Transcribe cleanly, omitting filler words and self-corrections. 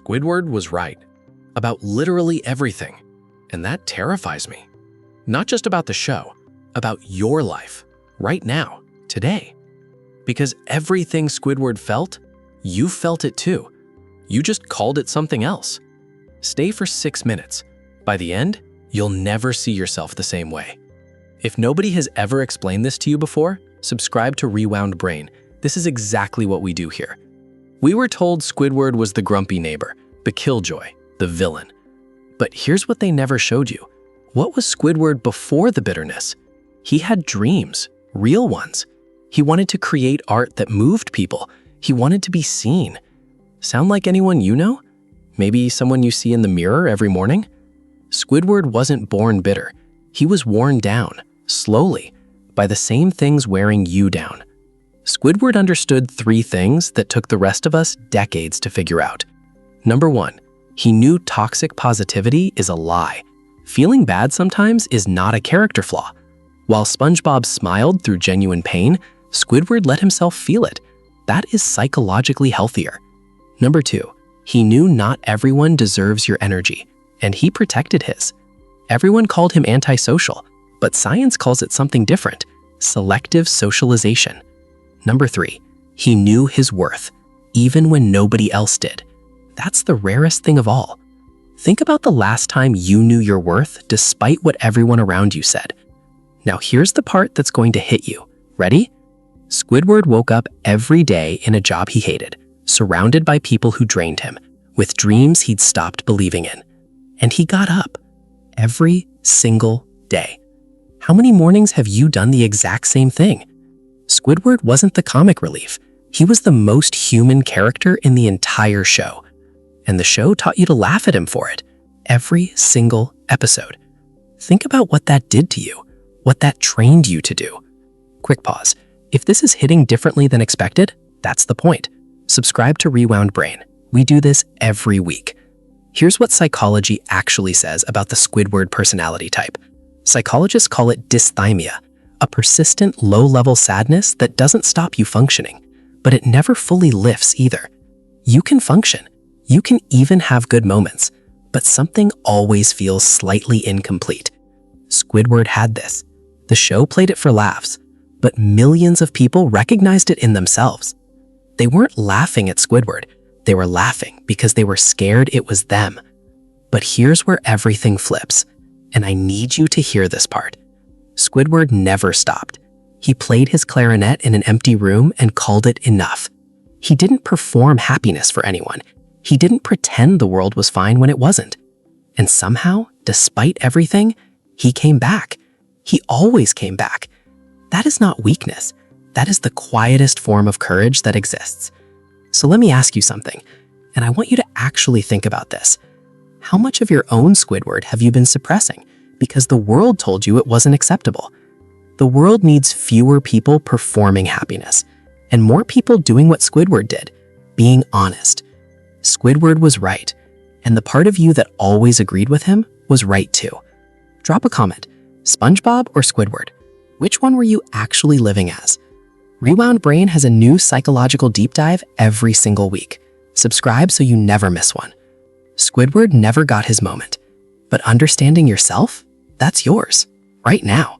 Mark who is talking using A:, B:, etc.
A: Squidward was right about literally everything, and that terrifies me. Not just about the show, about your life, right now, today. Because everything Squidward felt, you felt it too. You just called it something else. Stay for 6 minutes. By the end, you'll never see yourself the same way. If nobody has ever explained this to you before, subscribe to Rewound Brain. This is exactly what we do here. We were told Squidward was the grumpy neighbor, the killjoy, the villain. But here's what they never showed you. What was Squidward before the bitterness? He had dreams, real ones. He wanted to create art that moved people. He wanted to be seen. Sound like anyone you know? Maybe someone you see in the mirror every morning? Squidward wasn't born bitter. He was worn down, slowly, by the same things wearing you down. Squidward understood 3 things that took the rest of us decades to figure out. Number 1, he knew toxic positivity is a lie. Feeling bad sometimes is not a character flaw. While SpongeBob smiled through genuine pain, Squidward let himself feel it. That is psychologically healthier. Number 2, he knew not everyone deserves your energy, and he protected his. Everyone called him antisocial, but science calls it something different: selective socialization. Number 3, he knew his worth, even when nobody else did. That's the rarest thing of all. Think about the last time you knew your worth despite what everyone around you said. Now here's the part that's going to hit you. Ready? Squidward woke up every day in a job he hated, surrounded by people who drained him, with dreams he'd stopped believing in. And he got up every single day. How many mornings have you done the exact same thing? Squidward wasn't the comic relief. He was the most human character in the entire show. And the show taught you to laugh at him for it, every single episode. Think about what that did to you, what that trained you to do. Quick pause. If this is hitting differently than expected, that's the point. Subscribe to Rewound Brain. We do this every week. Here's what psychology actually says about the Squidward personality type. Psychologists call it dysthymia, a persistent low-level sadness that doesn't stop you functioning, but it never fully lifts either. You can function. You can even have good moments, but something always feels slightly incomplete. Squidward had this. The show played it for laughs, but millions of people recognized it in themselves. They weren't laughing at Squidward. They were laughing because they were scared it was them. But here's where everything flips, and I need you to hear this part. Squidward never stopped. He played his clarinet in an empty room and called it enough. He didn't perform happiness for anyone. He didn't pretend the world was fine when it wasn't. And somehow, despite everything, he came back. He always came back. That is not weakness. That is the quietest form of courage that exists. So let me ask you something, and I want you to actually think about this. How much of your own Squidward have you been suppressing because the world told you it wasn't acceptable? The world needs fewer people performing happiness and more people doing what Squidward did, being honest. Squidward was right, and the part of you that always agreed with him was right too. Drop a comment, SpongeBob or Squidward? Which one were you actually living as? Rewound Brain has a new psychological deep dive every single week. Subscribe so you never miss one. Squidward never got his moment, but understanding yourself, that's yours, right now.